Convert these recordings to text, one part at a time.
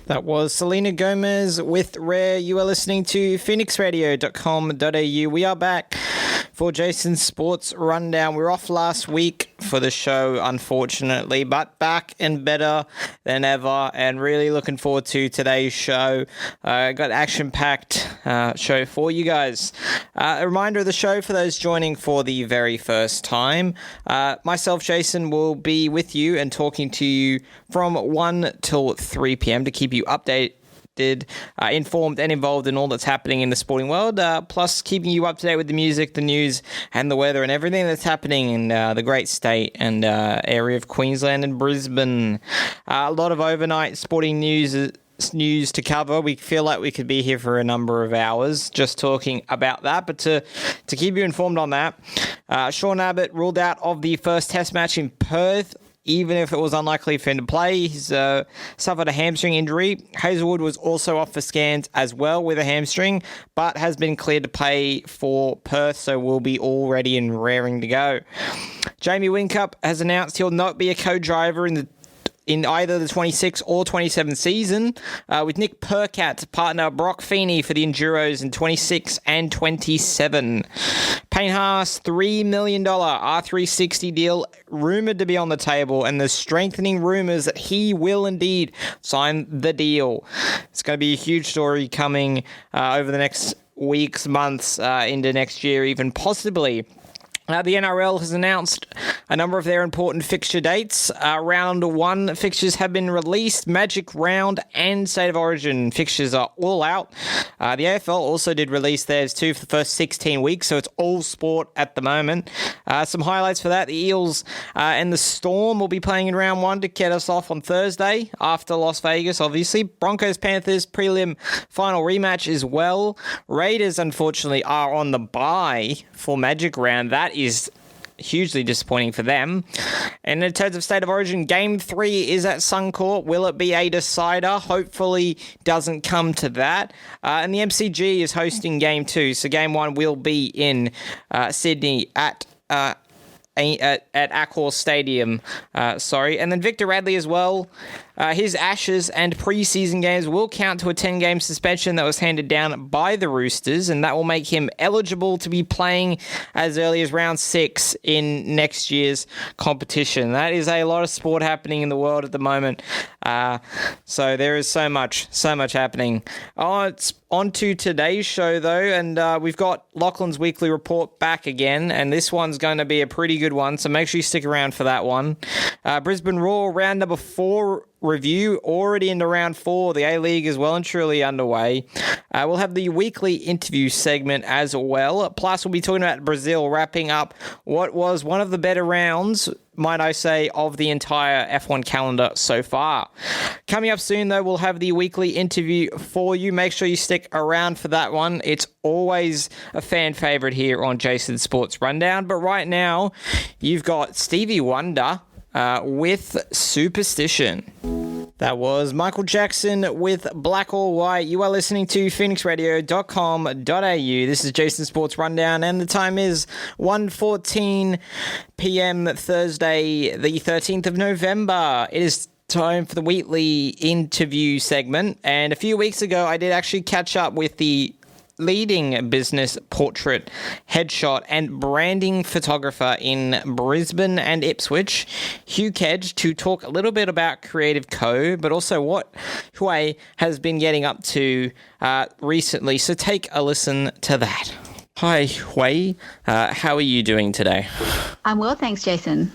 That was Selena Gomez with Rare. You are listening to phoenixradio.com.au. We are back for Jason's Sports Rundown. We were off last week for the show, unfortunately, but back and better than ever, and really looking forward to today's show. Got an action-packed show for you guys. A reminder of the show for those joining for the very first time. Myself, Jason, will be with you and talking to you from 1 till 3 p.m. to keep you updated, informed and involved in all that's happening in the sporting world, plus keeping you up to date with the music, the news and the weather and everything that's happening in the great state and area of Queensland and Brisbane. A lot of overnight sporting news to cover. We feel like we could be here for a number of hours just talking about that, but to keep you informed on that, Sean Abbott ruled out of the first test match in Perth, even if it was unlikely for him to play. He's suffered a hamstring injury. Hazelwood was also off for scans as well with a hamstring, but has been cleared to play for Perth, so will be all ready and raring to go. Jamie Whincup has announced he'll not be a co-driver in either the 26 or 27 season, with Nick Percat partner Brock Feeney for the Enduros in 26 and 27. Payne Haas $3 million R360 deal rumoured to be on the table, and there's strengthening rumours that he will indeed sign the deal. It's going to be a huge story coming over the next weeks, months, into next year, even possibly. The NRL has announced a number of their important fixture dates. Round 1 fixtures have been released. Magic Round and State of Origin fixtures are all out. The AFL also did release theirs too for the first 16 weeks, so it's all sport at the moment. Some highlights for that. The Eels and the Storm will be playing in round 1 to get us off on Thursday after Las Vegas, obviously. Broncos-Panthers prelim final rematch as well. Raiders, unfortunately, are on the bye for Magic Round. That is hugely disappointing for them. And in terms of State of Origin, Game 3 is at Suncorp. Will it be a decider? Hopefully doesn't come to that. And the MCG is hosting Game 2. So Game 1 will be in Sydney at Accor Stadium. And then Victor Radley as well. His Ashes and preseason games will count to a 10-game suspension that was handed down by the Roosters, and that will make him eligible to be playing as early as round 6 in next year's competition. That is a lot of sport happening in the world at the moment. So there is so much happening. It's on to today's show, though, and we've got Lachlan's Weekly Report back again, and this one's going to be a pretty good one, so make sure you stick around for that one. Brisbane Roar round number 4 review already into round 4. The A-League is well and truly underway. We'll have the weekly interview segment as well. Plus, we'll be talking about Brazil, wrapping up what was one of the better rounds, might I say, of the entire F1 calendar so far. Coming up soon, though, we'll have the weekly interview for you. Make sure you stick around for that one. It's always a fan favorite here on Jason's Sports Rundown. But right now, you've got Stevie Wonder with Superstition. That was Michael Jackson with Black or White. You are listening to phoenixradio.com.au. This is Jason's Sports Rundown, and the time is 1:14 p.m. Thursday, the 13th of November. It is time for the weekly interview segment, and a few weeks ago, I did actually catch up with the leading business portrait, headshot and branding photographer in Brisbane and Ipswich, Hugh Kedge, to talk a little bit about Creative Co, but also what Hui has been getting up to recently. So take a listen to that. Hi, Hui. How are you doing today? I'm well, thanks, Jason.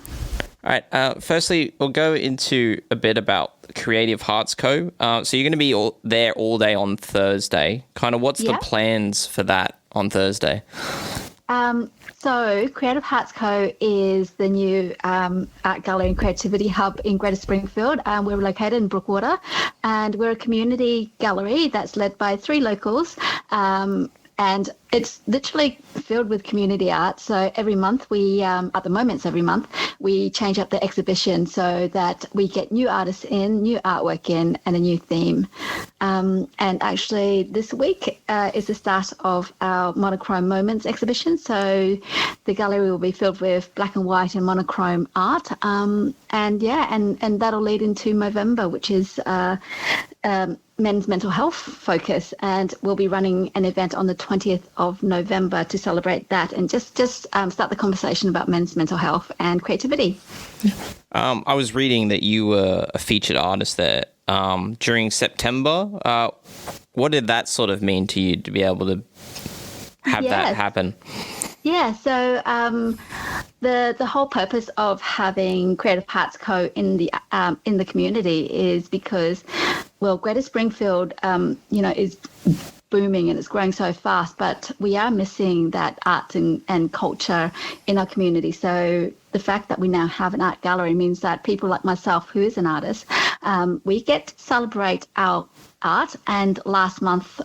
All right. Firstly, we'll go into a bit about Creative Hearts Co. So you're going to be there all day on Thursday. Kind of what's the plans for that on Thursday? So Creative Hearts Co. is the new art gallery and creativity hub in Greater Springfield. We're located in Brookwater, and we're a community gallery that's led by 3 locals. And it's literally filled with community art. So every month at the moment it's every month, we change up the exhibition so that we get new artists in, new artwork in, and a new theme. And actually this week is the start of our Monochrome Moments exhibition. So the gallery will be filled with black and white and monochrome art. And that'll lead into Movember, which is men's mental health focus, and we'll be running an event on the 20th of November to celebrate that and just start the conversation about men's mental health and creativity. I was reading that you were a featured artist there during September. What did that sort of mean to you to be able to have that happen? Yeah, so the whole purpose of having Creative Hearts Co in the community is because, well, Greater Springfield, is booming and it's growing so fast, but we are missing that arts and culture in our community. So the fact that we now have an art gallery means that people like myself, who is an artist, we get to celebrate our art. And last month,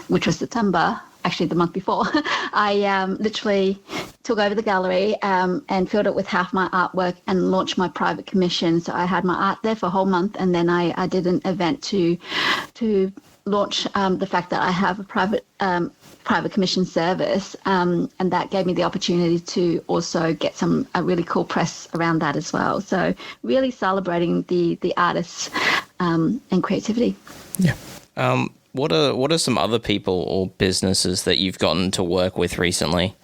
which was September, actually the month before, I literally took over the gallery and filled it with half my artwork and launched my private commission. So I had my art there for a whole month, and then I did an event to launch the fact that I have a private commission service, and that gave me the opportunity to also get a really cool press around that as well. So really celebrating the artists and creativity. Yeah. What are some other people or businesses that you've gotten to work with recently?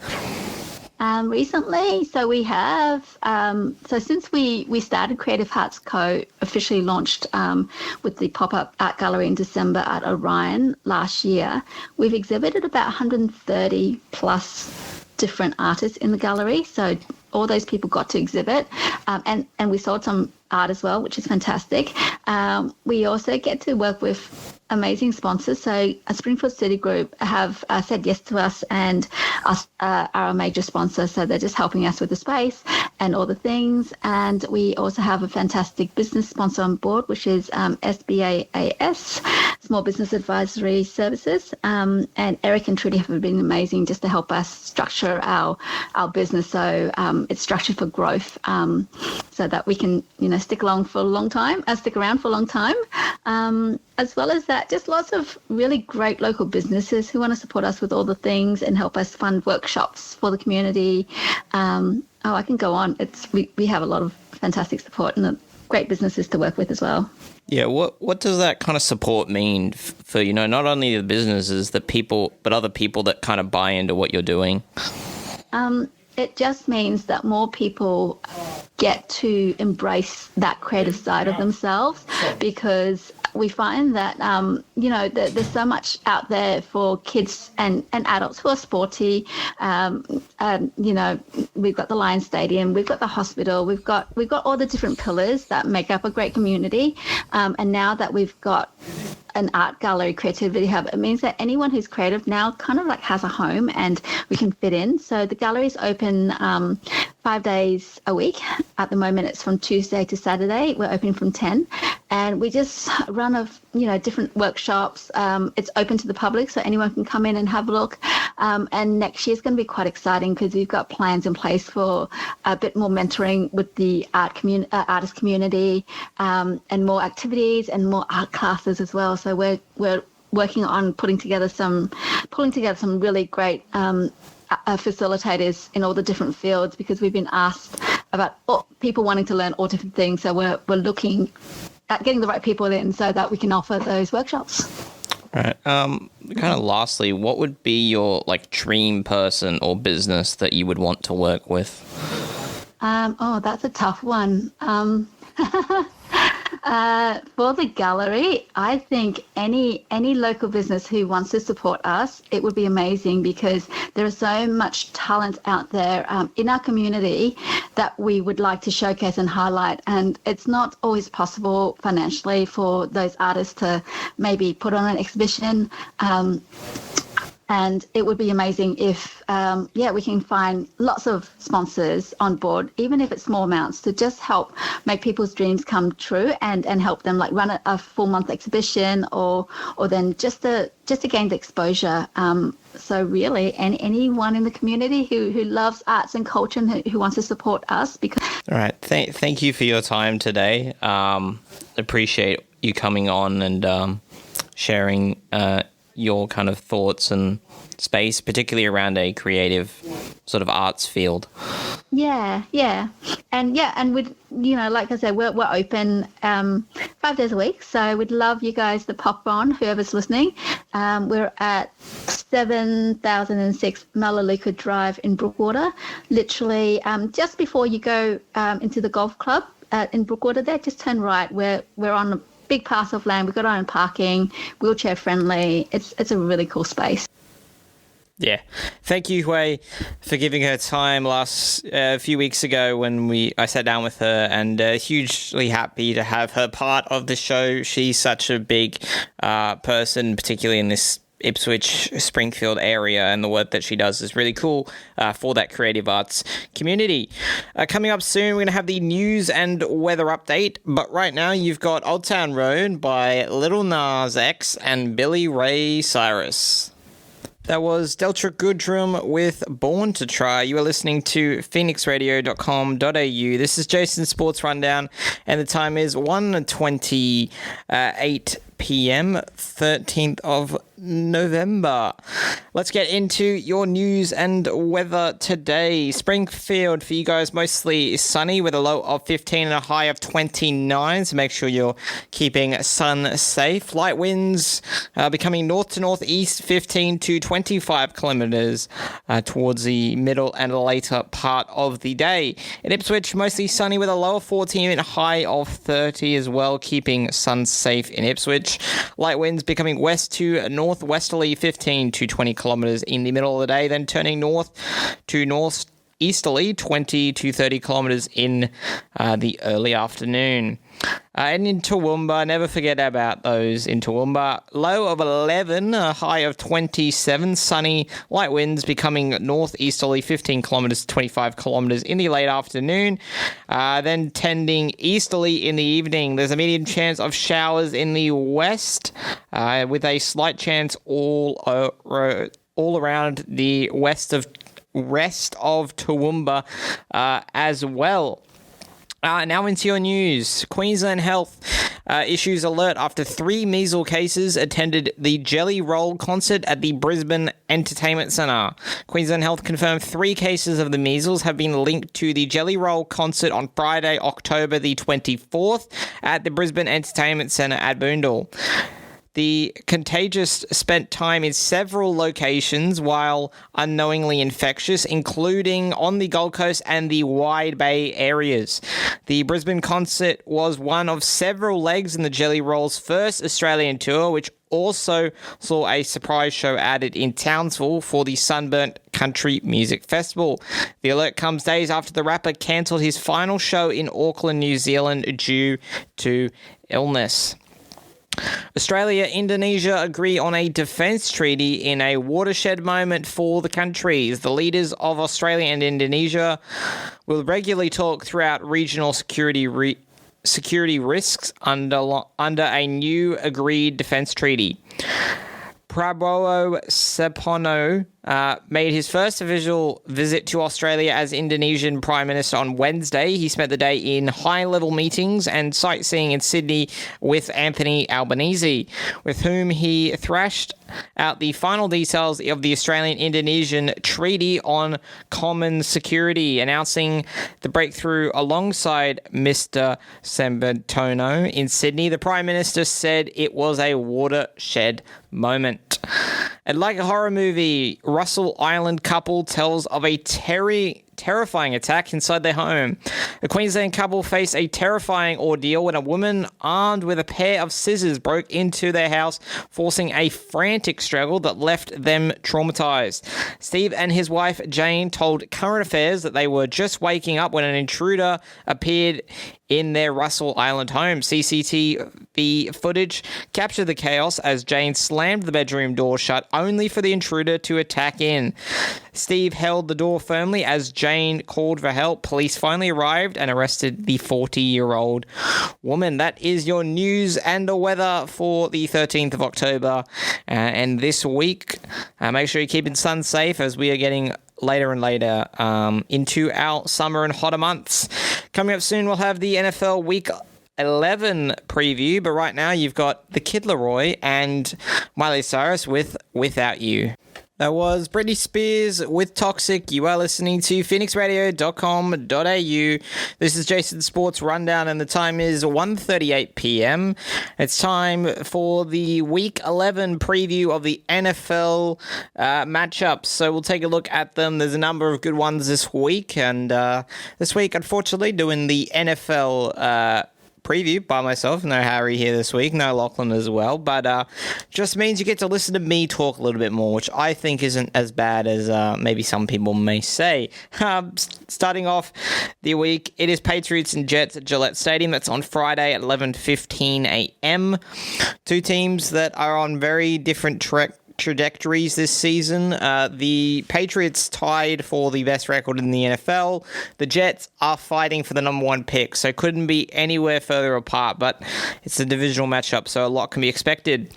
Recently, so we have, so since we started Creative Hearts Co, officially launched with the pop-up art gallery in December at Orion last year, we've exhibited about 130 plus different artists in the gallery. So all those people got to exhibit, and we sold some art as well, which is fantastic. We also get to work with amazing sponsors. So Springfield City Group have said yes to us and are a major sponsor. So they're just helping us with the space and all the things. And we also have a fantastic business sponsor on board, which is SBAAS, Small Business Advisory Services. And Eric and Trudy have been amazing just to help us structure our business. So it's structured for growth, so that we can, stick around for a long time, as well as that, just lots of really great local businesses who want to support us with all the things and help us fund workshops for the community. I can go on. We have a lot of fantastic support and great businesses to work with as well. Yeah, what does that kind of support mean for, not only the businesses, the people, but other people that kind of buy into what you're doing? It just means that more people get to embrace that creative side of themselves, because we find that, there's so much out there for kids and adults who are sporty. We've got the Lions Stadium, we've got the hospital, we've got all the different pillars that make up a great community. And now that we've got an art gallery, creativity hub, it means that anyone who's creative now kind of like has a home and we can fit in. So the gallery is open 5 days a week. At the moment, it's from Tuesday to Saturday. We're open from 10, and we just run different workshops. It's open to the public, so anyone can come in and have a look. And next year is going to be quite exciting because we've got plans in place for a bit more mentoring with the artist community, and more activities and more art classes as well. So we're working on pulling together some really great facilitators in all the different fields, because we've been asked about people wanting to learn all different things. So we're looking at getting the right people in so that we can offer those workshops. Right. Kind of lastly, what would be your dream person or business that you would want to work with? That's a tough one. For the gallery, I think any local business who wants to support us, it would be amazing, because there is so much talent out there in our community that we would like to showcase and highlight. And it's not always possible financially for those artists to maybe put on an exhibition. And it would be amazing if, we can find lots of sponsors on board, even if it's small amounts, to just help make people's dreams come true and help them run a full month exhibition or then just to gain the exposure. So really, anyone in the community who loves arts and culture and who wants to support us. All right. Thank you for your time today. Appreciate you coming on and sharing your kind of thoughts and space, particularly around a creative sort of arts field. Yeah. And with, like I said, we're open 5 days a week. So we'd love you guys to pop on, whoever's listening. We're at 7006 Melaleuca Drive in Brookwater, literally just before you go into the golf club in Brookwater there, just turn right. We're on a big parcel of land. We've got our own parking, wheelchair friendly. It's a really cool space. Yeah. Thank you, Hui, for giving her time a few weeks ago when I sat down with her, and hugely happy to have her part of the show. She's such a big person, particularly in this Ipswich, Springfield area, and the work that she does is really cool for that creative arts community. Coming up soon, we're going to have the news and weather update, but right now you've got Old Town Road by Lil Nas X and Billy Ray Cyrus. That was Delta Goodrum with Born to Try. You are listening to phoenixradio.com.au. This is Jason's Sports Rundown, and the time is 1:28 p.m, 13th of November. Let's get into your news and weather today. Springfield for you guys mostly sunny with a low of 15 and a high of 29, so make sure you're keeping sun safe. Light winds becoming north to northeast 15 to 25 kilometers towards the middle and later part of the day. In Ipswich, mostly sunny with a low of 14 and a high of 30 as well, keeping sun safe in Ipswich. Light winds becoming west to northwesterly 15 to 20 kilometers in the middle of the day, then turning north to northeasterly 20 to 30 kilometers in the early afternoon. And in Toowoomba, never forget about those in Toowoomba. Low of 11, a high of 27, sunny, light winds becoming northeasterly 15 kilometers to 25 kilometers in the late afternoon, then tending easterly in the evening. There's a medium chance of showers in the west, with a slight chance all around the rest of Toowoomba as well. Now into your news. Queensland Health issues alert after 3 measles cases attended the Jelly Roll concert at the Brisbane Entertainment Centre. Queensland Health confirmed 3 cases of the measles have been linked to the Jelly Roll concert on Friday, October the 24th at the Brisbane Entertainment Centre at Boondall. The contagious spent time in several locations while unknowingly infectious, including on the Gold Coast and the Wide Bay areas. The Brisbane concert was one of several legs in the Jelly Roll's first Australian tour, which also saw a surprise show added in Townsville for the Sunburnt Country Music Festival. The alert comes days after the rapper cancelled his final show in Auckland, New Zealand due to illness. Australia and Indonesia agree on a defence treaty in a watershed moment for the countries. The leaders of Australia and Indonesia will regularly talk throughout regional security risks under a new agreed defence treaty. Prabowo Subianto made his first official visit to Australia as Indonesian Prime Minister on Wednesday. He spent the day in high-level meetings and sightseeing in Sydney with Anthony Albanese, with whom he thrashed out the final details of the Australian-Indonesian Treaty on Common Security, announcing the breakthrough alongside Mr. Subianto in Sydney. The Prime Minister said it was a watershed moment. And like a horror movie, Russell Island couple tells of a terrifying attack inside their home. The Queensland couple faced a terrifying ordeal when a woman armed with a pair of scissors broke into their house, forcing a frantic struggle that left them traumatized. Steve and his wife Jane told Current Affairs that they were just waking up when an intruder appeared in their Russell Island home. CCTV footage captured the chaos as Jane slammed the bedroom door shut, only for the intruder to attack in. Steve held the door firmly as Jane called for help. Police finally arrived and arrested the 40-year-old woman. That is your news and the weather for the 13th of October. And this week, make sure you're keeping sun safe as we are getting later and later into our summer and hotter months. Coming up soon, we'll have the NFL Week 11 preview, but right now you've got the Kid Laroi and Miley Cyrus with Without You. That was Britney Spears with Toxic. You are listening to phoenixradio.com.au. This is Jason's Sports Rundown, and the time is 1:38 p.m. It's time for the Week 11 preview of the NFL matchups. So we'll take a look at them. There's a number of good ones this week, and this week, unfortunately, doing the NFL preview by myself. No Harry here this week, no Lachlan as well, but just means you get to listen to me talk a little bit more, which I think isn't as bad as maybe some people may say. Starting off the week, it is Patriots and Jets at Gillette Stadium. That's on Friday at 11:15 a.m. Two teams that are on very different trajectories this season. The Patriots tied for the best record in the NFL. The Jets are fighting for the number one pick, so couldn't be anywhere further apart, but it's a divisional matchup, so a lot can be expected.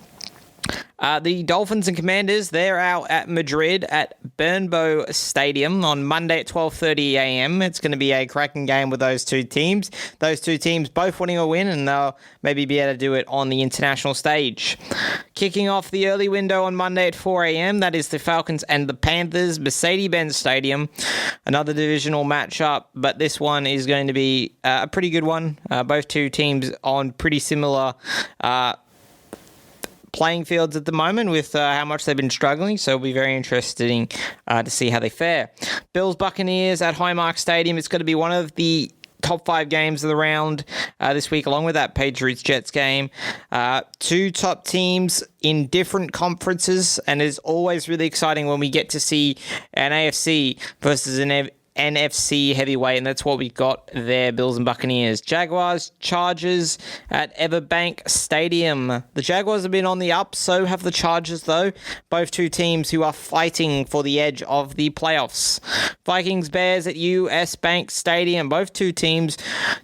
The Dolphins and Commanders, they're out at Madrid at Bernabeu Stadium on Monday at 12:30 a.m. It's going to be a cracking game with those two teams. Those two teams both wanting a win, and they'll maybe be able to do it on the international stage. Kicking off the early window on Monday at 4 a.m., that is the Falcons and the Panthers, Mercedes-Benz Stadium. Another divisional matchup, but this one is going to be a pretty good one. Both two teams on pretty similar playing fields at the moment with how much they've been struggling, so it'll be very interesting to see how they fare. Bills Buccaneers at Highmark Stadium. It's going to be one of the top 5 games of the round this week, along with that Patriots-Jets game. Two top teams in different conferences, and it's always really exciting when we get to see an AFC versus an NFC heavyweight, and that's what we got there, Bills and Buccaneers. Jaguars, Chargers at Everbank Stadium. The Jaguars have been on the up, so have the Chargers, though. Both two teams who are fighting for the edge of the playoffs. Vikings, Bears at US Bank Stadium. Both two teams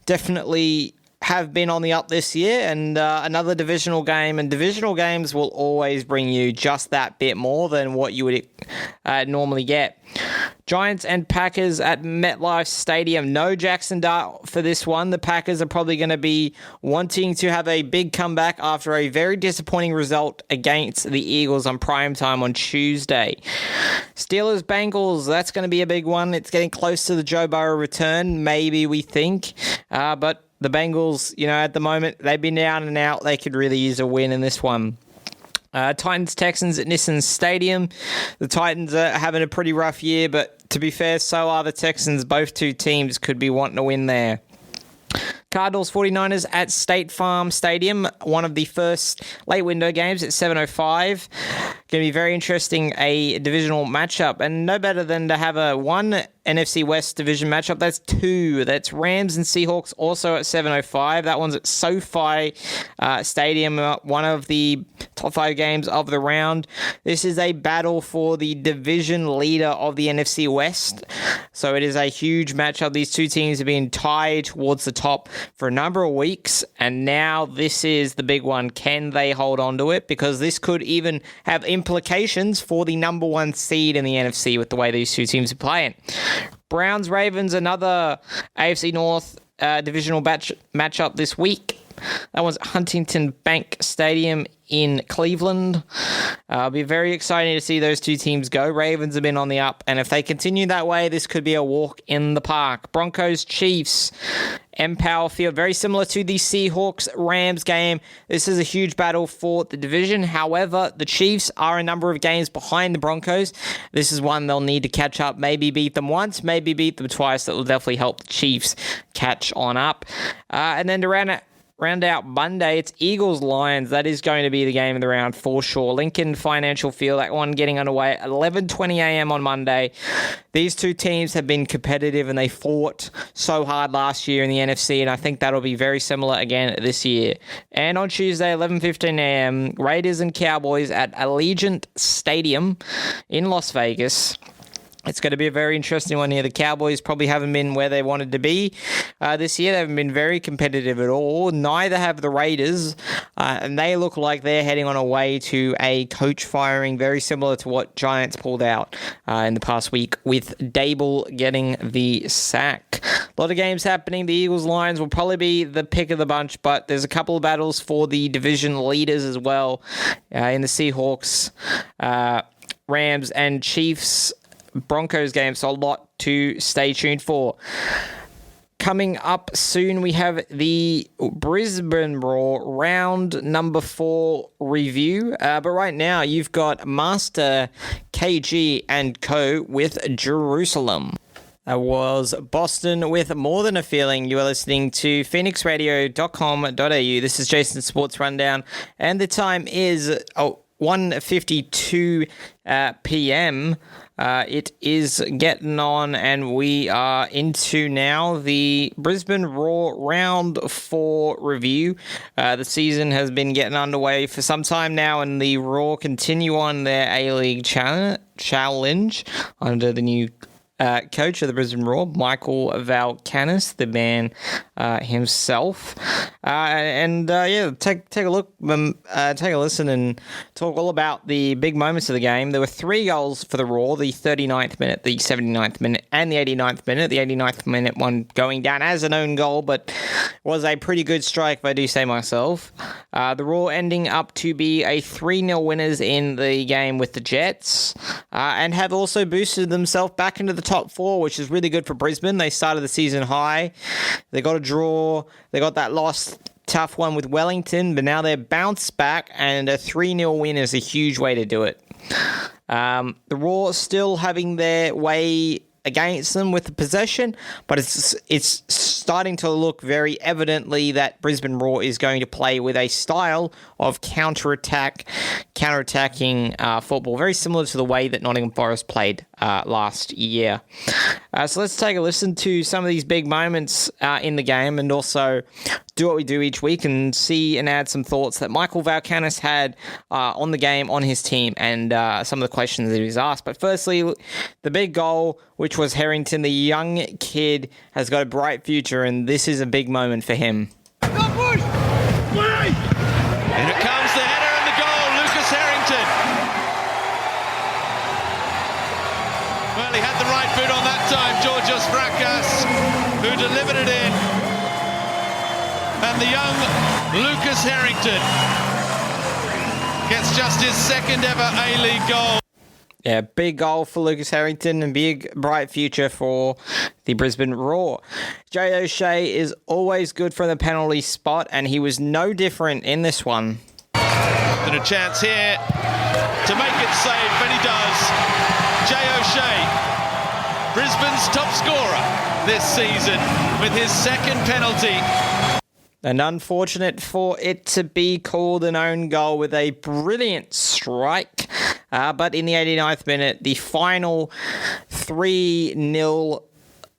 definitely have been on the up this year, and another divisional game, and divisional games will always bring you just that bit more than what you would normally get. Giants and Packers at MetLife Stadium. No Jackson Dart for this one. The Packers are probably going to be wanting to have a big comeback after a very disappointing result against the Eagles on primetime on Tuesday. Steelers Bengals, that's going to be a big one. It's getting close to the Joe Burrow return, maybe we think, but the Bengals, at the moment, they've been down and out. They could really use a win in this one. Titans-Texans at Nissan Stadium. The Titans are having a pretty rough year, but to be fair, so are the Texans. Both two teams could be wanting to win there. Cardinals 49ers at State Farm Stadium, one of the first late window games at 7:05. Going to be very interesting, a divisional matchup, and no better than to have a one NFC West division matchup. That's two. That's Rams and Seahawks also at 7:05. That one's at SoFi Stadium, one of the top 5 games of the round. This is a battle for the division leader of the NFC West, so it is a huge matchup. These two teams have been tied towards the top for a number of weeks, and now this is the big one. Can they hold on to it? Because this could even have implications for the number 1 seed in the NFC with the way these two teams are playing. Browns-Ravens, another AFC North divisional matchup this week. That was Huntington Bank Stadium in Cleveland. It'll be very exciting to see those two teams go. Ravens have been on the up, and if they continue that way, this could be a walk in the park. Broncos-Chiefs, Empower Field, very similar to the Seahawks-Rams game. This is a huge battle for the division. However, the Chiefs are a number of games behind the Broncos. This is one they'll need to catch up, maybe beat them once, maybe beat them twice. That will definitely help the Chiefs catch on up. And then to round out Monday, it's Eagles-Lions. That is going to be the game of the round for sure. Lincoln Financial Field, that one getting underway at 11:20 a.m. on Monday. These two teams have been competitive, and they fought so hard last year in the NFC, and I think that'll be very similar again this year. And on Tuesday, 11:15 a.m., Raiders and Cowboys at Allegiant Stadium in Las Vegas. It's going to be a very interesting one here. The Cowboys probably haven't been where they wanted to be this year. They haven't been very competitive at all. Neither have the Raiders, and they look like they're heading on a way to a coach firing, very similar to what Giants pulled out in the past week with Dable getting the sack. A lot of games happening. The Eagles-Lions will probably be the pick of the bunch, but there's a couple of battles for the division leaders as well in the Seahawks Rams and Chiefs Broncos game, so a lot to stay tuned for. Coming up soon, we have the Brisbane Roar round number 4 review. But right now, you've got Master, KG, and Co. with Jerusalem. That was Boston with More Than a Feeling. You are listening to phoenixradio.com.au. This is Jason's Sports Rundown, and the time is 1:52 p.m. It is getting on, and we are into now the Brisbane Roar Round 4 review. The season has been getting underway for some time now, and the Roar continue on their A-League challenge under the new coach of the Brisbane Roar, Michael Valkanis, the man himself. Take a look, take a listen, and talk all about the big moments of the game. There were 3 goals for the Roar: the 39th minute, the 79th minute, and the 89th minute. The 89th minute one going down as an own goal, but was a pretty good strike, if I do say myself. The Roar ending up to be a 3-0 winners in the game with the Jets, and have also boosted themselves back into the top 4, which is really good for Brisbane. They started the season high. They got a draw. They got that loss, tough one with Wellington, but now they're bounced back, and a 3-0 win is a huge way to do it. The Roar still having their way against them with the possession, but it's starting to look very evidently that Brisbane Roar is going to play with a style of counterattacking football, very similar to the way that Nottingham Forest played last year. So let's take a listen to some of these big moments in the game, and also do what we do each week and see and add some thoughts that Michael Valkanis had on the game, on his team, and some of the questions that he was asked. But firstly, the big goal, which was Harrington, the young kid, has got a bright future, and this is a big moment for him. And it comes, the header and the goal, Lucas Harrington. Well, he had the right foot on that time, Georgios Vrakas, who delivered it in. And the young Lucas Harrington gets just his second ever A-League goal. Yeah, big goal for Lucas Harrington and big, bright future for the Brisbane Roar. Jay O'Shea is always good from the penalty spot, and he was no different in this one. And a chance here to make it safe, and he does. Jay O'Shea, Brisbane's top scorer this season with his second penalty. And unfortunate for it to be called an own goal with a brilliant strike. But in the 89th minute, the final 3-0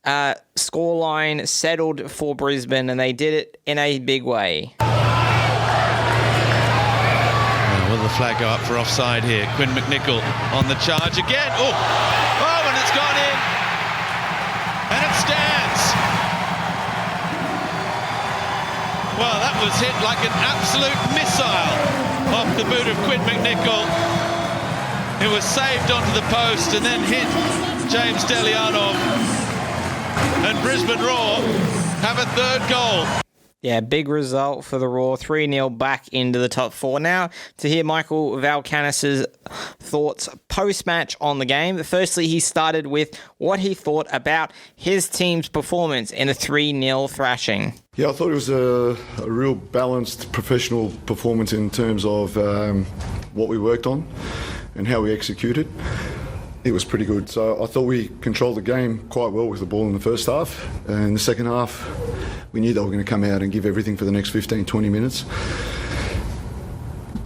scoreline settled for Brisbane, and they did it in a big way. Will the flag go up for offside here? Quinn McNichol on the charge again. Oh, and it's gone in. And it stands. Well, that was hit like an absolute missile off the boot of Quinn McNichol. It was saved onto the post and then hit James Delianov. And Brisbane Roar have a third goal. Yeah, big result for the Roar. 3-0 back into the top 4. Now, to hear Michael Valkanis' thoughts post-match on the game. Firstly, he started with what he thought about his team's performance in a 3-0 thrashing. Yeah, I thought it was a real balanced professional performance in terms of what we worked on and how we executed. It was pretty good. So I thought we controlled the game quite well with the ball in the first half. And in the second half, we knew they were going to come out and give everything for the next 15, 20 minutes.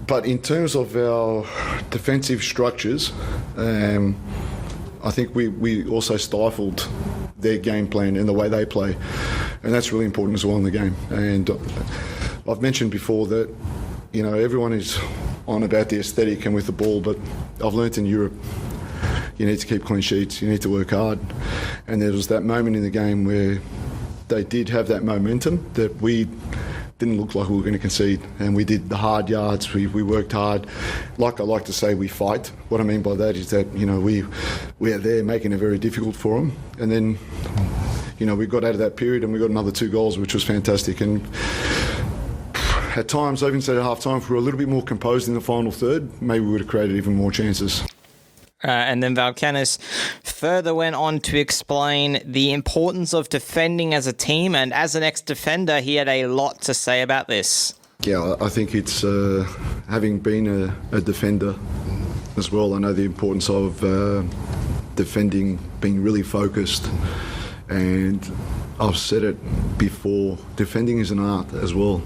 But in terms of our defensive structures, I think we also stifled their game plan and the way they play. And that's really important as well in the game. And I've mentioned before that, you know, everyone is on about the aesthetic and with the ball, but I've learnt in Europe, you need to keep clean sheets, you need to work hard. And there was that moment in the game where they did have that momentum that we didn't look like we were going to concede, and we did the hard yards, we worked hard. Like I like to say, we fight. What I mean by that is that, you know, we are there making it very difficult for them. And then, you know, we got out of that period and we got another 2 goals, which was fantastic. And at times, I even said at half time, if we were a little bit more composed in the final third, maybe we would have created even more chances. And then Valkanis further went on to explain the importance of defending as a team, and as an ex-defender, he had a lot to say about this. Yeah, I think it's having been a defender as well, I know the importance of defending, being really focused, and I've said it before, defending is an art as well.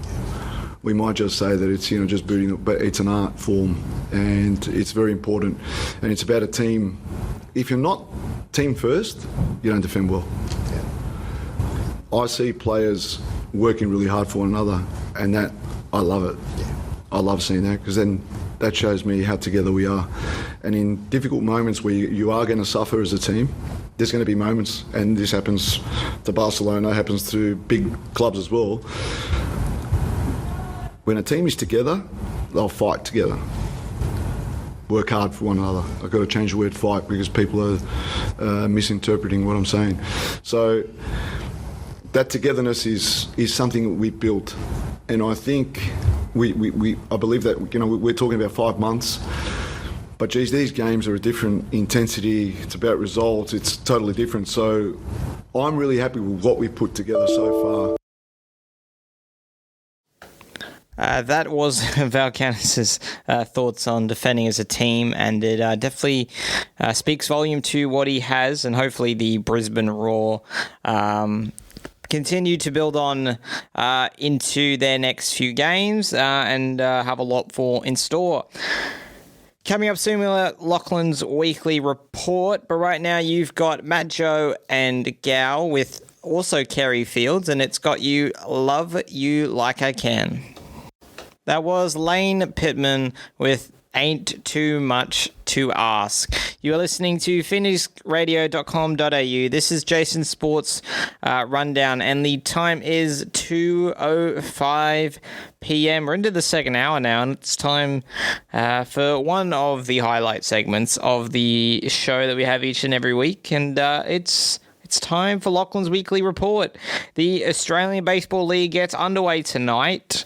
We might just say that it's just booting, but it's an art form, and it's very important. And it's about a team. If you're not team first, you don't defend well. I see players working really hard for one another, and that I love it. I love seeing that, because then that shows me how together we are. And in difficult moments where you are going to suffer as a team, there's going to be moments, and this happens to Barcelona, happens to big clubs as well. When a team is together, they'll fight together. Work hard for one another. I've got to change the word fight because people are misinterpreting what I'm saying. So that togetherness is something that we built, and I think I believe that we're talking about 5 months, but geez, these games are a different intensity. It's about results. It's totally different. So I'm really happy with what we put together so far. That was Valkanis' thoughts on defending as a team, and it definitely speaks volume to what he has, and hopefully the Brisbane Roar continue to build on into their next few games and have a lot for in store. Coming up soon, we'll have Lachlan's weekly report, but right now you've got Matt Joe and Gal with also Kerry Fields, and it's got you Love You Like I Can. That was Lane Pittman with Ain't Too Much to Ask. You are listening to phoenixradio.com.au. This is Jason's Sports Rundown, and the time is 2:05 p.m. We're into the second hour now, and it's time for one of the highlight segments of the show that we have each and every week, and it's time for Lachlan's weekly report. The Australian Baseball League gets underway tonight,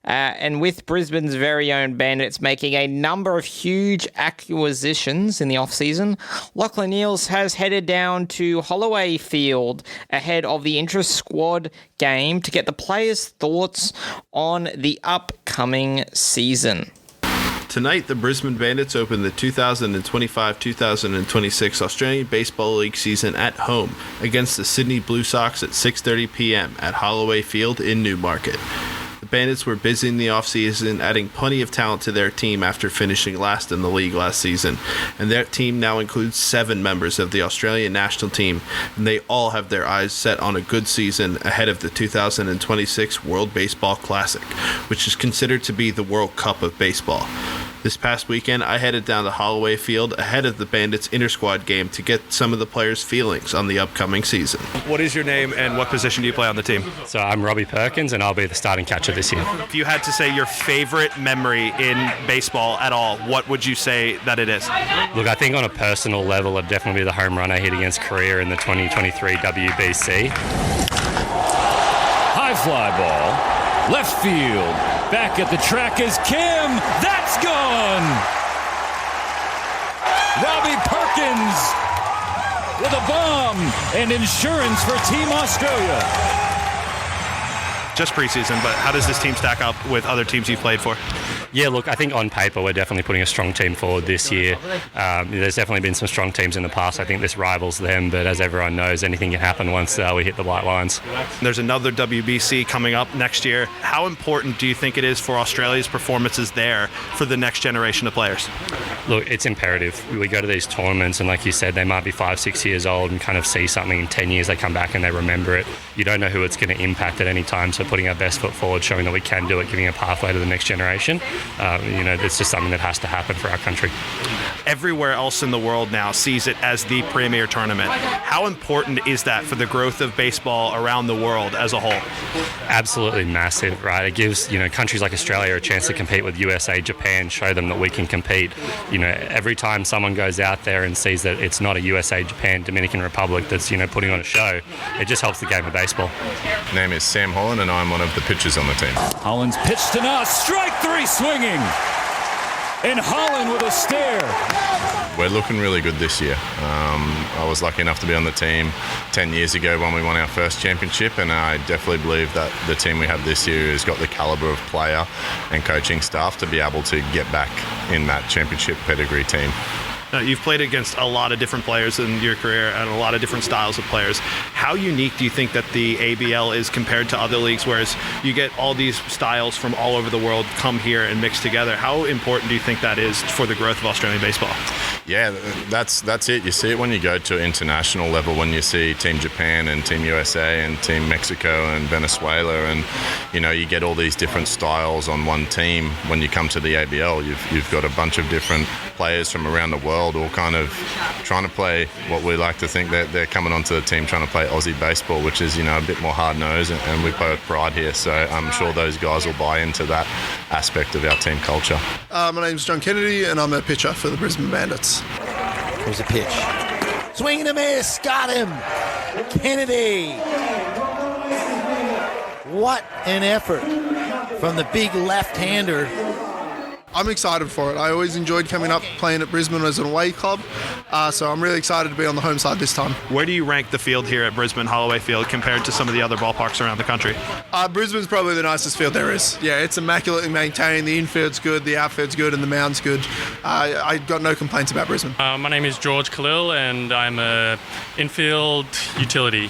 and with Brisbane's very own Bandits making a number of huge acquisitions in the off-season, Lachlan Neils has headed down to Holloway Field ahead of the intra-squad game to get the players' thoughts on the upcoming season. Tonight, the Brisbane Bandits open the 2025-2026 Australian Baseball League season at home against the Sydney Blue Sox at 6:30 p.m. at Holloway Field in Newmarket. The Bandits were busy in the offseason, adding plenty of talent to their team after finishing last in the league last season, and their team now includes 7 members of the Australian national team, and they all have their eyes set on a good season ahead of the 2026 World Baseball Classic, which is considered to be the World Cup of baseball. This past weekend, I headed down to Holloway Field ahead of the Bandits inter-squad game to get some of the players' feelings on the upcoming season. What is your name and what position do you play on the team? So I'm Robbie Perkins, and I'll be the starting catcher this year. If you had to say your favorite memory in baseball at all, what would you say that it is? Look, I think on a personal level, it'd definitely be the home run I hit against Korea in the 2023 WBC. High fly ball, left field. Back at the track is Kim. That's gone. Robbie Perkins with a bomb and insurance for Team Australia. Just preseason, but how does this team stack up with other teams you've played for? Yeah, look, I think on paper we're definitely putting a strong team forward this year. There's definitely been some strong teams in the past. I think this rivals them, but as everyone knows, anything can happen once we hit the white lines. There's another WBC coming up next year. How important do you think it is for Australia's performances there for the next generation of players? Look, it's imperative. We go to these tournaments, and like you said, they might be 5-6 years old and kind of see something in 10 years. They come back and they remember it. You don't know who it's going to impact at any time, so putting our best foot forward, showing that we can do it, giving a pathway to the next generation, it's just something that has to happen for our country. Everywhere else in the world now sees it as the premier tournament. How important is that for the growth of baseball around the world as a whole? Absolutely massive, right? It gives countries like Australia a chance to compete with USA, Japan, show them that we can compete. Every time someone goes out there and sees that it's not a USA, Japan, Dominican Republic that's putting on a show, it just helps the game of baseball. My name is Sam Holland, and I'm one of the pitchers on the team. Holland's pitch to Nas, strike 3 swinging. And Holland with a stare. We're looking really good this year. I was lucky enough to be on the team 10 years ago when we won our first championship, and I definitely believe that the team we have this year has got the calibre of player and coaching staff to be able to get back in that championship pedigree team. Now, you've played against a lot of different players in your career and a lot of different styles of players. How unique do you think that the ABL is compared to other leagues, whereas you get all these styles from all over the world come here and mix together? How important do you think that is for the growth of Australian baseball? Yeah, that's it. You see it when you go to international level, when you see Team Japan and Team USA and Team Mexico and Venezuela, and you get all these different styles on one team. When you come to the ABL, you've got a bunch of different players from around the world all kind of trying to play what we like to think that they're coming onto the team trying to play Aussie baseball, which is a bit more hard-nosed, and we play with pride here. So I'm sure those guys will buy into that aspect of our team culture. My name's John Kennedy, and I'm a pitcher for the Brisbane Bandits. Here's a pitch. Swing and a miss. Got him. Kennedy. What an effort from the big left-hander. I'm excited for it. I always enjoyed coming up playing at Brisbane as an away club, so I'm really excited to be on the home side this time. Where do you rank the field here at Brisbane Holloway Field compared to some of the other ballparks around the country? Brisbane's probably the nicest field there is. Yeah, it's immaculately maintained. The infield's good, the outfield's good, and the mound's good. I got no complaints about Brisbane. My name is George Khalil, and I'm a infield utility.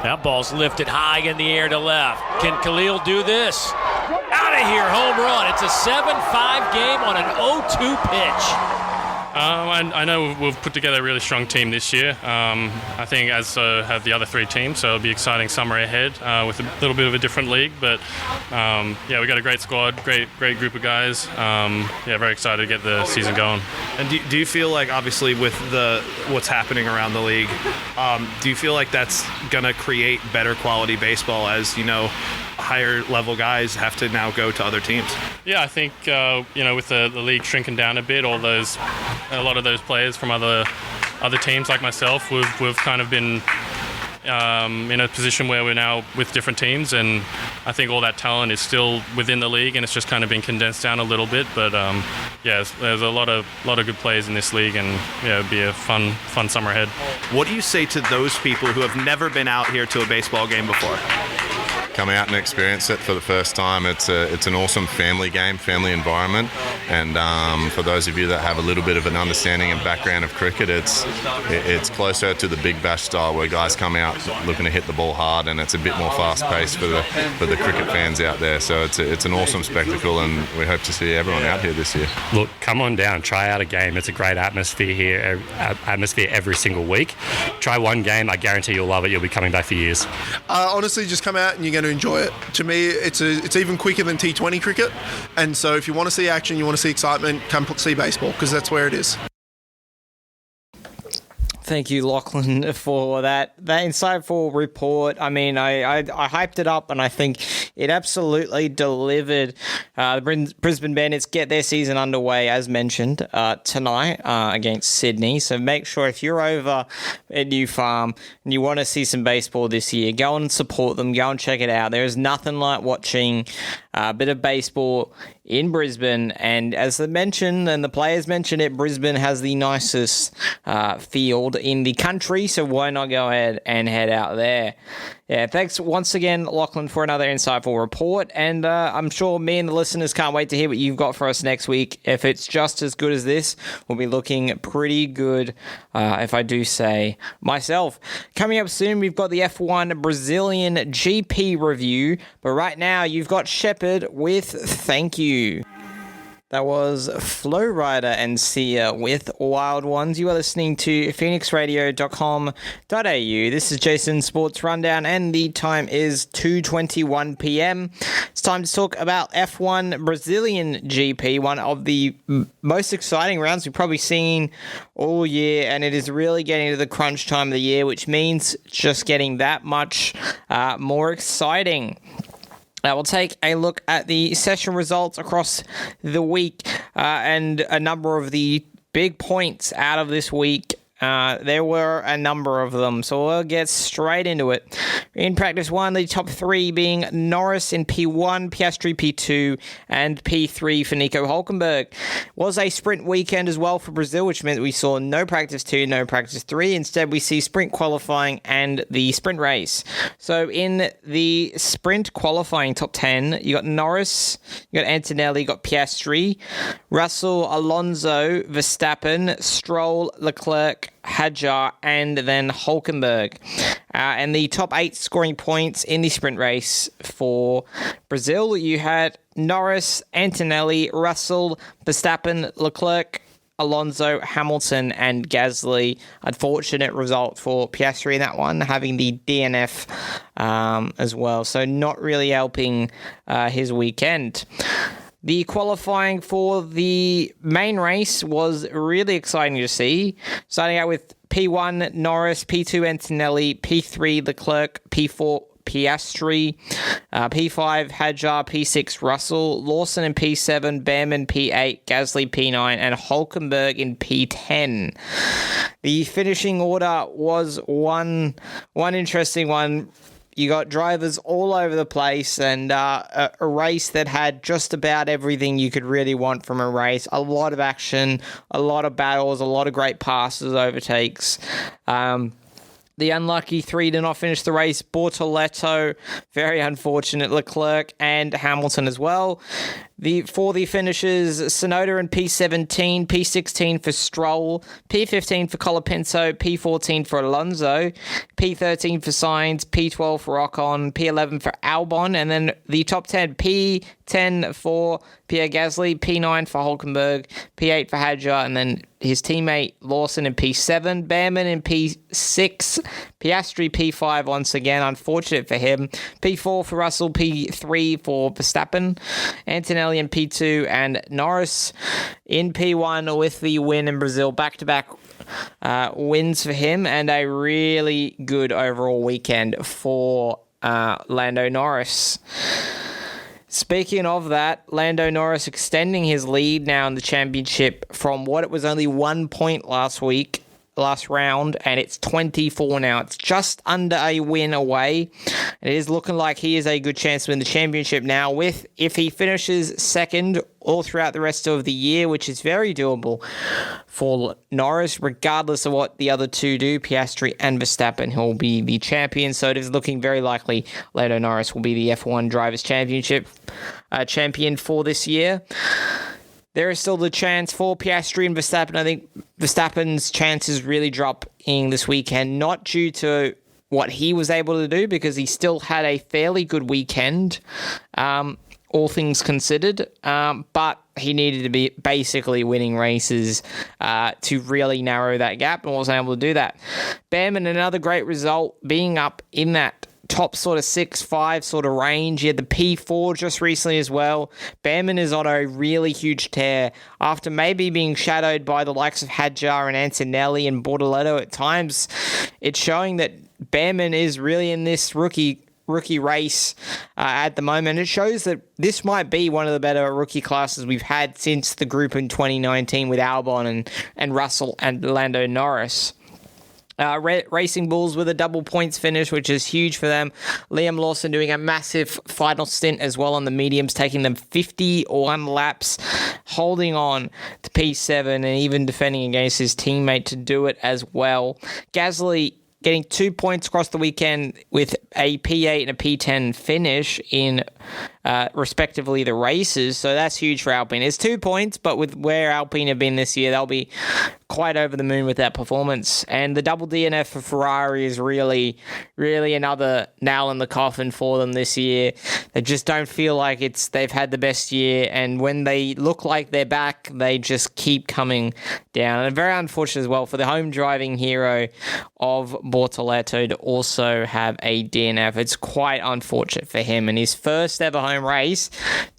That ball's lifted high in the air to left. Can Khalil do this? Out of here, home run. It's a 7-5 game on an 0-2 pitch. I know we've put together a really strong team this year. I think as have the other three teams, so it'll be an exciting summer ahead with a little bit of a different league. But we got a great squad, great group of guys. Very excited to get the season going. And do you feel like, obviously, with what's happening around the league, do you feel like that's going to create better quality baseball as, higher level guys have to now go to other teams? Yeah, I think with the league shrinking down a bit, a lot of those players from other teams like myself, we've kind of been in a position where we're now with different teams, and I think all that talent is still within the league, and it's just kind of been condensed down a little bit. But there's a lot of good players in this league, and it'll be a fun summer ahead. What do you say to those people who have never been out here to a baseball game before? Come out and experience it for the first time. It's an awesome family game, family environment, and for those of you that have a little bit of an understanding and background of cricket, it's closer to the Big Bash style, where guys come out looking to hit the ball hard, and it's a bit more fast-paced for the cricket fans out there. So it's an awesome spectacle, and we hope to see everyone out here this year. Look, come on down, try out a game. It's a great atmosphere here, every single week. Try one game, I guarantee you'll love it. You'll be coming back for years. Honestly, just come out and you're going to enjoy it. To me, it's even quicker than T20 cricket, and so if you want to see action, you want to see excitement, come see baseball, because that's where it is. Thank you, Lachlan, for that insightful report. I mean, I hyped it up, and I think it absolutely delivered. The Brisbane Bandits get their season underway, as mentioned, tonight against Sydney. So make sure if you're over at New Farm and you want to see some baseball this year, go and support them. Go and check it out. There is nothing like watching a bit of baseball in Brisbane, and as they mentioned, and the players mentioned it, Brisbane has the nicest field in the country, so why not go ahead and head out there? Yeah, thanks once again, Lachlan, for another insightful report, and I'm sure me and the listeners can't wait to hear what you've got for us next week. If it's just as good as this, we'll be looking pretty good, if I do say myself. Coming up soon, we've got the F1 Brazilian GP review, but right now you've got Shepherd with Thank You. That was Flow Rider and Sia with Wild Ones. You are listening to phoenixradio.com.au. This is Jason's Sports Rundown, and the time is 2:21 p.m. It's time to talk about F1 Brazilian GP, one of the most exciting rounds we've probably seen all year, and it is really getting to the crunch time of the year, which means just getting that much more exciting. We'll take a look at the session results across the week and a number of the big points out of this week There were a number of them, so we'll get straight into it. In practice 1, the top 3 being Norris in P1, Piastri P2, and P3 for Nico Hülkenberg. Was a sprint weekend as well for Brazil, which meant we saw no practice 2, no practice 3. Instead, we see sprint qualifying and the sprint race. So in the sprint qualifying top 10, you got Norris, you got Antonelli, you got Piastri, Russell, Alonso, Verstappen, Stroll, Leclerc, Hadjar, and then Hülkenberg. And the top 8 scoring points in the sprint race for Brazil, you had Norris, Antonelli, Russell, Verstappen, Leclerc, Alonso, Hamilton, and Gasly. Unfortunate result for Piastri in that one, having the DNF as well. So not really helping his weekend. The qualifying for the main race was really exciting to see. Starting out with P1 Norris, P2 Antonelli, P3 Leclerc, P4 Piastri, P5 Hadjar, P6 Russell, Lawson in P7, Behrman P8, Gasly P9, and Hülkenberg in P10. The finishing order was one interesting one. You got drivers all over the place, and a race that had just about everything you could really want from a race. A lot of action, a lot of battles, a lot of great passes, overtakes. The unlucky 3 did not finish the race. Bortoleto, very unfortunate. Leclerc and Hamilton as well. For the finishes, Tsunoda in P17, P16 for Stroll, P15 for Colapinto, P14 for Alonso, P13 for Sainz, P12 for Ocon, P11 for Albon, and then the top 10, P10 for Pierre Gasly, P9 for Hülkenberg, P8 for Hadjar, and then his teammate Lawson in P7, Behrman in P6, Piastri P5 once again, unfortunate for him, P4 for Russell, P3 for Verstappen, Antonelli in P2, and Norris in P1 with the win in Brazil. Back-to-back wins for him, and a really good overall weekend for Lando Norris. Speaking of that, Lando Norris extending his lead now in the championship from what it was only 1 point last round, and it's 24 now. It's just under a win away. It is looking like he is a good chance to win the championship now, if he finishes second all throughout the rest of the year, which is very doable for Norris, regardless of what the other two do, Piastri and Verstappen, who will be the champion. So it is looking very likely Lando Norris will be the F1 Drivers' Championship champion for this year. There is still the chance for Piastri and Verstappen. I think Verstappen's chances really dropping this weekend, not due to what he was able to do, because he still had a fairly good weekend, all things considered, but he needed to be basically winning races to really narrow that gap, and wasn't able to do that. Behrman, another great result, being up in that top sort of 6-5 sort of range. He had the P4 just recently as well. Behrman is on a really huge tear after maybe being shadowed by the likes of Hadjar and Antonelli and Bortoleto at times. It's showing that Behrman is really in this rookie race at the moment. It shows that this might be one of the better rookie classes we've had since the group in 2019 with Albon and Russell and Lando Norris. Racing Bulls with a double points finish, which is huge for them. Liam Lawson doing a massive final stint as well on the mediums, taking them 51 laps, holding on to P7 and even defending against his teammate to do it as well. Gasly getting 2 points across the weekend with a P8 and a P10 finish in respectively the races, so that's huge for Alpine. It's 2 points, but with where Alpine have been this year, they'll be quite over the moon with that performance. And the double DNF for Ferrari is really, really another nail in the coffin for them this year. They just don't feel like they've had the best year, and when they look like they're back, they just keep coming down. And very unfortunate as well for the home driving hero of Bortoleto to also have a DNF. It's quite unfortunate for him, and his first ever home race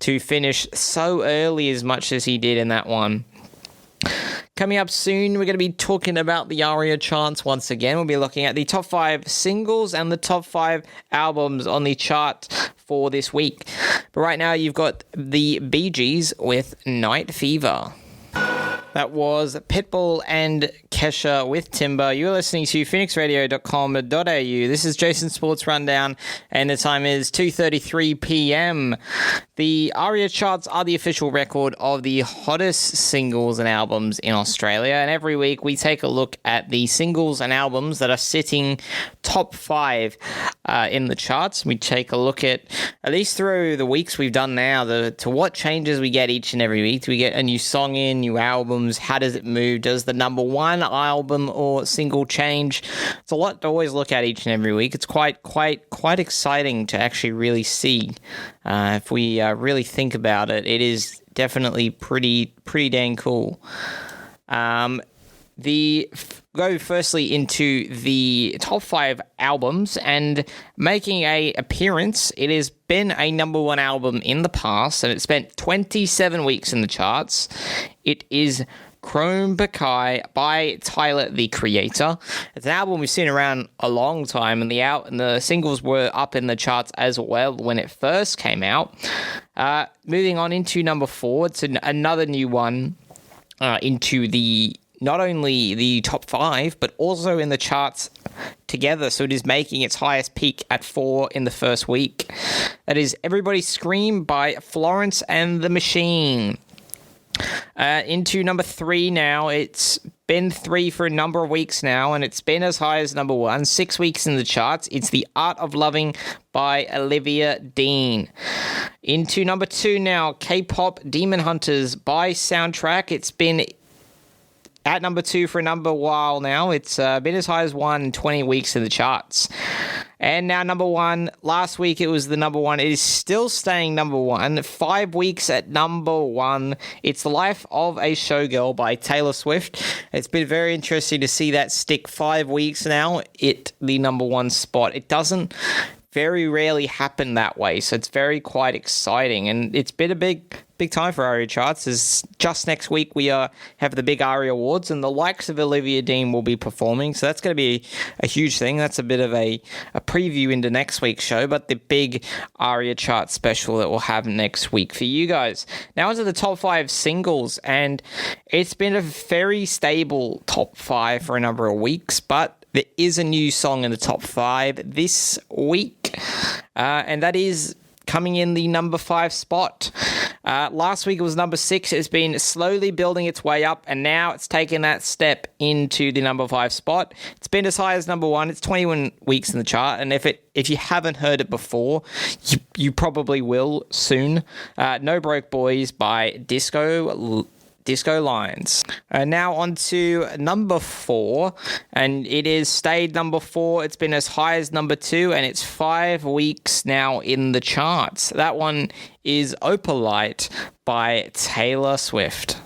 to finish so early as much as he did in that one. Coming up soon, we're going to be talking about the ARIA charts once again. We'll be looking at the top 5 singles and the top 5 albums on the chart for this week. But right now, you've got the Bee Gees with Night Fever. That was Pitbull and Kesha with Timber. You're listening to phoenixradio.com.au. This is Jason Sports Rundown, and the time is 2:33 p.m. The ARIA charts are the official record of the hottest singles and albums in Australia, and every week we take a look at the singles and albums that are sitting top 5 in the charts. We take a look at least through the weeks we've done now, to what changes we get each and every week. Do we get a new song in, new albums? How does it move? Does the number one album or single change? It's a lot to always look at each and every week. It's quite exciting to actually really see. If we really think about it, it is definitely pretty dang cool. Go firstly into the top 5 albums, and making a appearance, it has been a number one album in the past, and it spent 27 weeks in the charts. It is Chrome Buckeye by Tyler, the Creator. It's an album we've seen around a long time, and the singles were up in the charts as well when it first came out. Moving on into number 4, it's another new one into the not only the top 5, but also in the charts together. So it is making its highest peak at 4 in the first week. That is Everybody Scream by Florence and the Machine. Into number 3 now. It's been 3 for a number of weeks now, and it's been as high as number 1, 6 weeks in the charts. It's The Art of Loving by Olivia Dean. Into number 2 now, K-pop Demon Hunters by Soundtrack. It's been at number 2 for a number while now. It's been as high as 1 in 20 weeks in the charts. And now number 1. Last week it was the number 1. It is still staying number 1. 5 weeks at number 1. It's The Life of a Showgirl by Taylor Swift. It's been very interesting to see that stick 5 weeks now at the number 1 spot. It doesn't very rarely happen that way, so it's quite exciting, and it's been a big time for ARIA charts. As just next week we have the big ARIA Awards, and the likes of Olivia Dean will be performing, so that's going to be a huge thing. That's a bit of a preview into next week's show, but the big ARIA chart special that we'll have next week for you guys. Now into the top 5 singles, and it's been a very stable top 5 for a number of weeks, but there is a new song in the top 5 this week, and that is coming in the number 5 spot. Last week it was number 6. It's been slowly building its way up, and now it's taken that step into the number 5 spot. It's been as high as number 1. It's 21 weeks in the chart, and if you haven't heard it before, you probably will soon. No Broke Boys by Disco Lines. Now on to number 4, and it is stayed number 4. It's been as high as number 2, and it's 5 weeks now in the charts. That one is Opalite by Taylor Swift.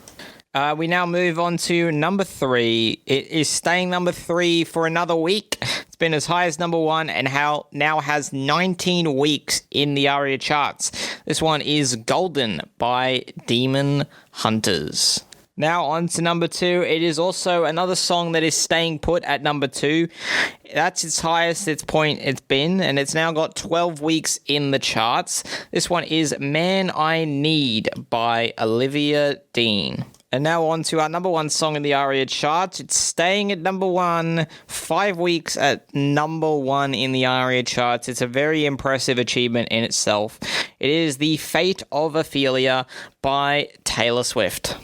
We now move on to number 3. It is staying number 3 for another week. It's been as high as number 1 and now has 19 weeks in the ARIA charts. This one is Golden by Demon Hunters. Now on to number 2. It is also another song that is staying put at number 2. That's its highest point it's been, and it's now got 12 weeks in the charts. This one is Man I Need by Olivia Dean. And now on to our number 1 song in the ARIA charts. It's staying at number 1, 5 weeks at number 1 in the ARIA charts. It's a very impressive achievement in itself. It is The Fate of Ophelia by Taylor Swift.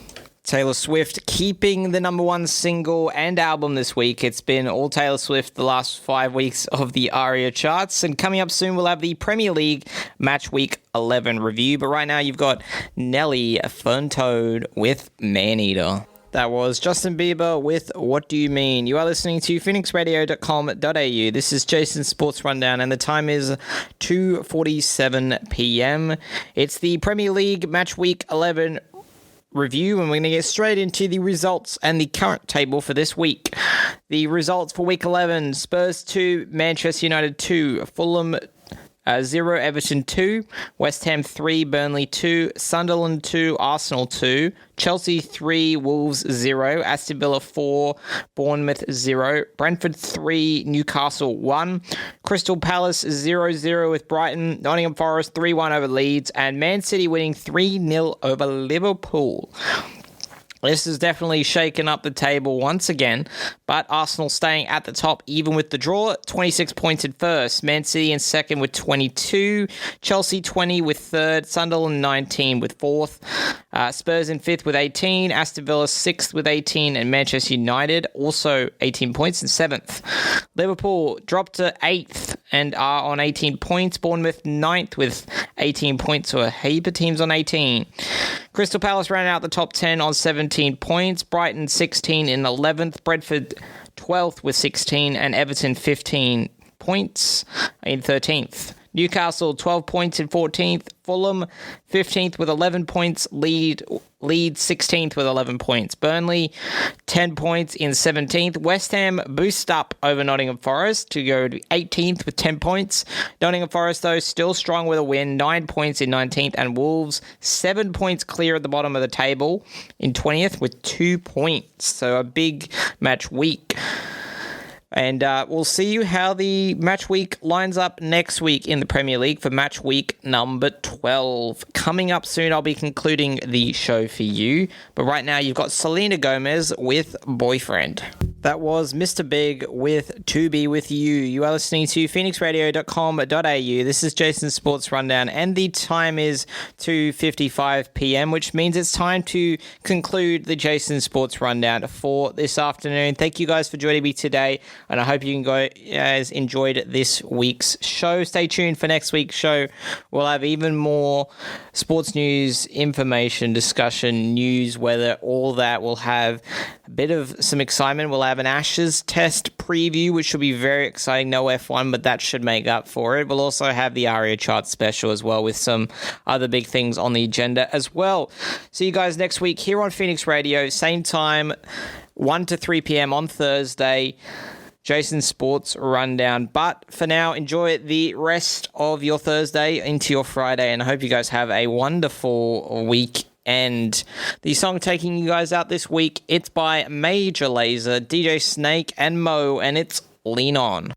Taylor Swift keeping the number 1 single and album this week. It's been all Taylor Swift the last 5 weeks of the ARIA charts. And coming up soon, we'll have the Premier League Match Week 11 review. But right now, you've got Nelly Ferntoad with Maneater. That was Justin Bieber with What Do You Mean? You are listening to phoenixradio.com.au. This is Jason's Sports Rundown, and the time is 2:47 p.m. It's the Premier League Match Week 11 review, and we're going to get straight into the results and the current table for this week. The results for week 11: Spurs 2, Manchester United 2, Fulham 0, Everton 2, West Ham 3, Burnley 2, Sunderland 2, Arsenal 2, Chelsea 3, Wolves 0, Aston Villa 4, Bournemouth 0, Brentford 3, Newcastle 1, Crystal Palace 0-0 with Brighton, Nottingham Forest 3-1 over Leeds, and Man City winning 3-0 over Liverpool. This has definitely shaken up the table once again, but Arsenal staying at the top even with the draw, 26 points in first, Man City in second with 22, Chelsea 20 with third, Sunderland 19 with fourth, Spurs in fifth with 18, Aston Villa sixth with 18, and Manchester United also 18 points in seventh. Liverpool dropped to eighth and are on 18 points, Bournemouth ninth with 18 points, so a heap of teams on 18. Crystal Palace ran out the top 10 on 17 points, Brighton 16 in 11th, Brentford 12th with 16, and Everton 15 points in 13th. Newcastle 12 points in 14th, Fulham 15th with 11 points, Leeds 16th with 11 points, Burnley 10 points in 17th, West Ham boost up over Nottingham Forest to go to 18th with 10 points. Nottingham Forest though still strong with a win, 9 points in 19th, and Wolves 7 points clear at the bottom of the table in 20th with 2 points. So a big match week. And we'll see how the match week lines up next week in the Premier League for match week number 12. Coming up soon, I'll be concluding the show for you. But right now, you've got Selena Gomez with Boyfriend. That was Mr. Big with To Be With You. You are listening to phoenixradio.com.au. This is Jason's Sports Rundown, and the time is 2:55 p.m., which means it's time to conclude the Jason Sports Rundown for this afternoon. Thank you guys for joining me today, and I hope you guys enjoyed this week's show. Stay tuned for next week's show. We'll have even more sports news, information, discussion, news, weather, all that. We'll have a bit of some excitement. We'll have an Ashes test preview, which should be very exciting. No F1, but that should make up for it. We'll also have the ARIA chart special as well, with some other big things on the agenda as well. See you guys next week here on Phoenix Radio, same time, 1 to 3 p.m. on Thursday. Jason's Sports Rundown. But for now, enjoy the rest of your Thursday into your Friday, and I hope you guys have a wonderful week. And the song taking you guys out this week, it's by Major Lazer, DJ Snake, and Mo, and it's Lean On.